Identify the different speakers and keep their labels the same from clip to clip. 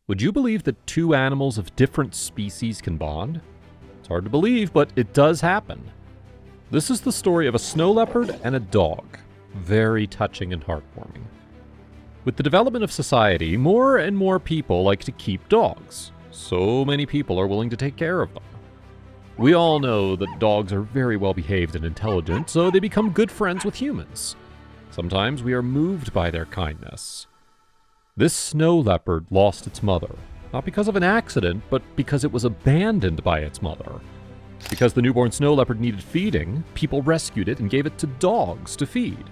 Speaker 1: Would you believe that two animals of different species can bond? It's hard to believe, but it does happen. This is the story of a snow leopard and a dog. Very touching and heartwarming. With the development of society, more and more people like to keep dogs. So many people are willing to take care of them. We all know that dogs are very well behaved and intelligent, so they become good friends with humans. Sometimes we are moved by their kindness. This snow leopard lost its mother, not because of an accident, but because it was abandoned by its mother. Because the newborn snow leopard needed feeding, people rescued it and gave it to dogs to feed.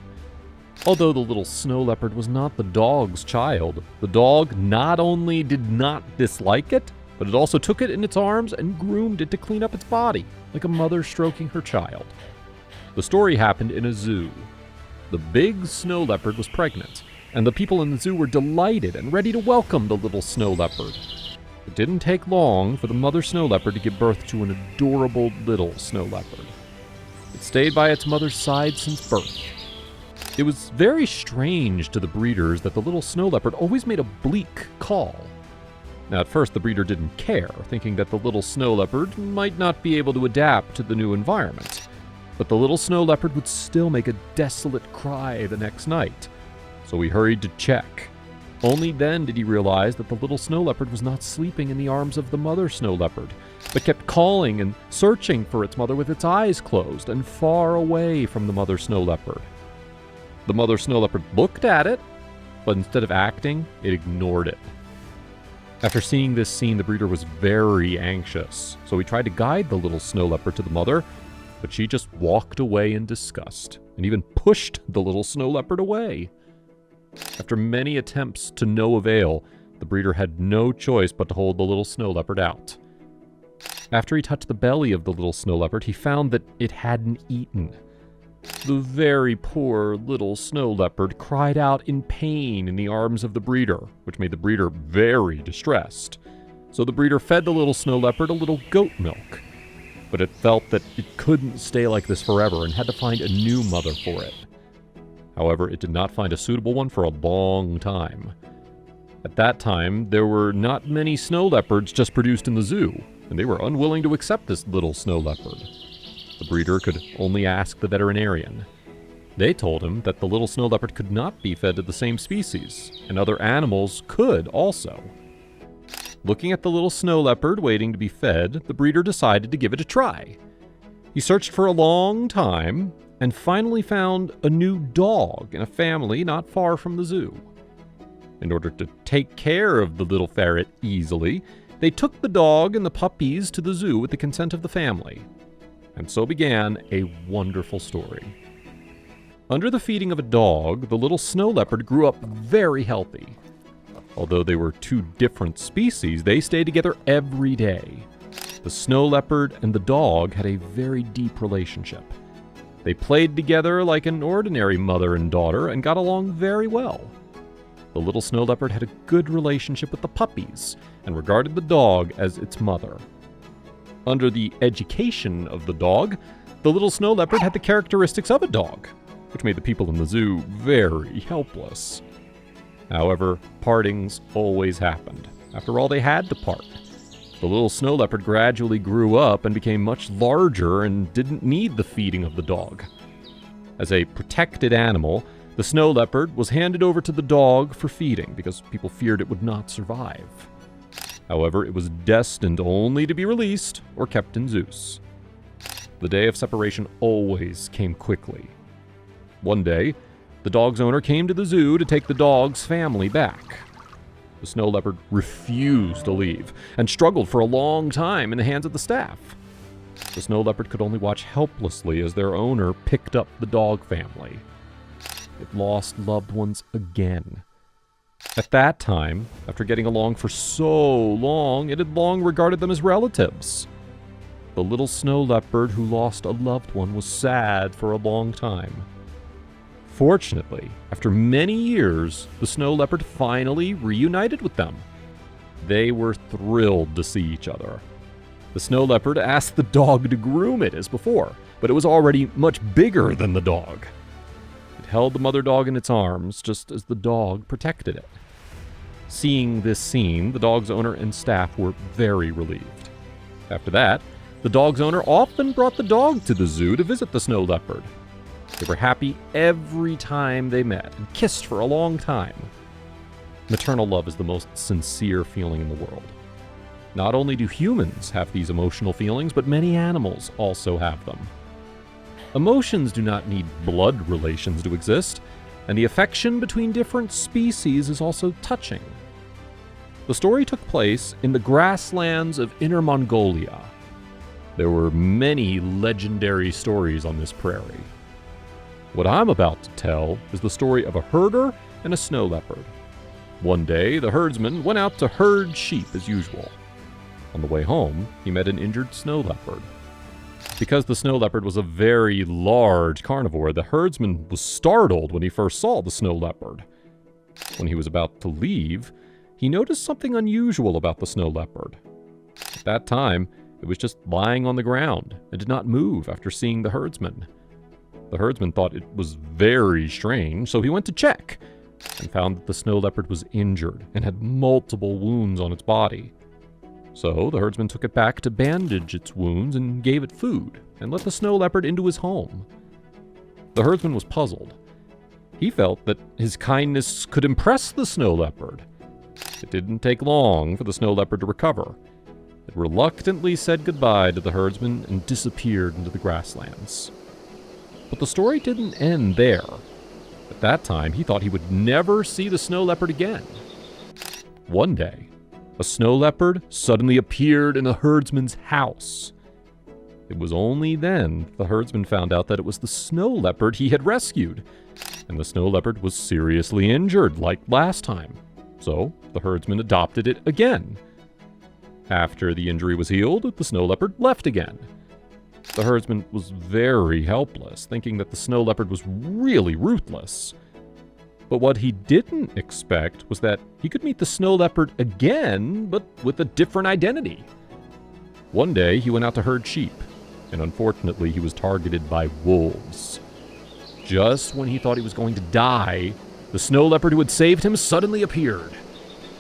Speaker 1: Although the little snow leopard was not the dog's child, the dog not only did not dislike it, but it also took it in its arms and groomed it to clean up its body, like a mother stroking her child. The story happened in a zoo. The big snow leopard was pregnant, and the people in the zoo were delighted and ready to welcome the little snow leopard. It didn't take long for the mother snow leopard to give birth to an adorable little snow leopard. It stayed by its mother's side since birth. It was very strange to the breeders that the little snow leopard always made a bleak call. Now, at first, the breeder didn't care, thinking that the little snow leopard might not be able to adapt to the new environment. But the little snow leopard would still make a desolate cry the next night. So he hurried to check. Only then did he realize that the little snow leopard was not sleeping in the arms of the mother snow leopard, but kept calling and searching for its mother with its eyes closed and far away from the mother snow leopard. The mother snow leopard looked at it, but instead of acting, it ignored it. After seeing this scene, the breeder was very anxious, so he tried to guide the little snow leopard to the mother, but she just walked away in disgust, and even pushed the little snow leopard away. After many attempts to no avail, the breeder had no choice but to hold the little snow leopard out. After he touched the belly of the little snow leopard, he found that it hadn't eaten. The very poor little snow leopard cried out in pain in the arms of the breeder, which made the breeder very distressed. So the breeder fed the little snow leopard a little goat milk. But it felt that it couldn't stay like this forever and had to find a new mother for it. However, it did not find a suitable one for a long time. At that time, there were not many snow leopards just produced in the zoo, and they were unwilling to accept this little snow leopard. The breeder could only ask the veterinarian. They told him that the little snow leopard could not be fed to the same species, and other animals could also. Looking at the little snow leopard waiting to be fed, the breeder decided to give it a try. He searched for a long time, and finally found a new dog in a family not far from the zoo. In order to take care of the little ferret easily, they took the dog and the puppies to the zoo with the consent of the family. And so began a wonderful story. Under the feeding of a dog, the little snow leopard grew up very healthy. Although they were two different species, they stayed together every day. The snow leopard and the dog had a very deep relationship. They played together like an ordinary mother and daughter and got along very well. The little snow leopard had a good relationship with the puppies and regarded the dog as its mother. Under the education of the dog, the little snow leopard had the characteristics of a dog, which made the people in the zoo very helpless. However, partings always happened. After all, they had to part. The little snow leopard gradually grew up and became much larger and didn't need the feeding of the dog. As a protected animal, the snow leopard was handed over to the dog for feeding because people feared it would not survive. However, it was destined only to be released or kept in zoos. The day of separation always came quickly. One day, the dog's owner came to the zoo to take the dog's family back. The snow leopard refused to leave and struggled for a long time in the hands of the staff. The snow leopard could only watch helplessly as their owner picked up the dog family. It lost loved ones again. At that time, after getting along for so long, it had long regarded them as relatives. The little snow leopard who lost a loved one was sad for a long time. Fortunately, after many years, the snow leopard finally reunited with them. They were thrilled to see each other. The snow leopard asked the dog to groom it as before, but it was already much bigger than the dog. It held the mother dog in its arms, just as the dog protected it. Seeing this scene, the dog's owner and staff were very relieved. After that, the dog's owner often brought the dog to the zoo to visit the snow leopard. They were happy every time they met and kissed for a long time. Maternal love is the most sincere feeling in the world. Not only do humans have these emotional feelings, but many animals also have them. Emotions do not need blood relations to exist, and the affection between different species is also touching. The story took place in the grasslands of Inner Mongolia. There were many legendary stories on this prairie. What I'm about to tell is the story of a herder and a snow leopard. One day, the herdsman went out to herd sheep as usual. On the way home, he met an injured snow leopard. Because the snow leopard was a very large carnivore, the herdsman was startled when he first saw the snow leopard. When he was about to leave, he noticed something unusual about the snow leopard. At that time, it was just lying on the ground and did not move after seeing the herdsman. The herdsman thought it was very strange, so he went to check and found that the snow leopard was injured and had multiple wounds on its body. So the herdsman took it back to bandage its wounds and gave it food and let the snow leopard into his home. The herdsman was puzzled. He felt that his kindness could impress the snow leopard. It didn't take long for the snow leopard to recover. It reluctantly said goodbye to the herdsman and disappeared into the grasslands. But the story didn't end there. At that time, he thought he would never see the snow leopard again. One day, a snow leopard suddenly appeared in the herdsman's house. It was only then the herdsman found out that it was the snow leopard he had rescued, and the snow leopard was seriously injured like last time. So the herdsman adopted it again. After the injury was healed, the snow leopard left again. The herdsman was very helpless, thinking that the snow leopard was really ruthless. But what he didn't expect was that he could meet the snow leopard again, but with a different identity. One day, he went out to herd sheep, and unfortunately, he was targeted by wolves. Just when he thought he was going to die, the snow leopard who had saved him suddenly appeared.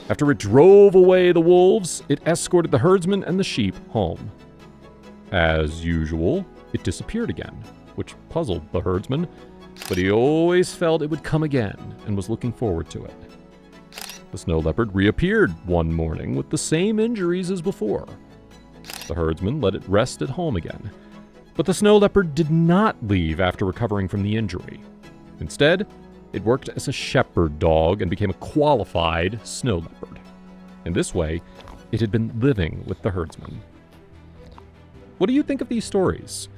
Speaker 1: After it drove away the wolves, it escorted the herdsman and the sheep home. As usual, it disappeared again, which puzzled the herdsman, but he always felt it would come again and was looking forward to it. The snow leopard reappeared one morning with the same injuries as before. The herdsman let it rest at home again, but the snow leopard did not leave after recovering from the injury. Instead, it worked as a shepherd dog and became a qualified snow leopard. In this way, it had been living with the herdsman. What do you think of these stories?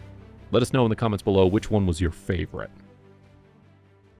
Speaker 1: Let us know in the comments below which one was your favorite.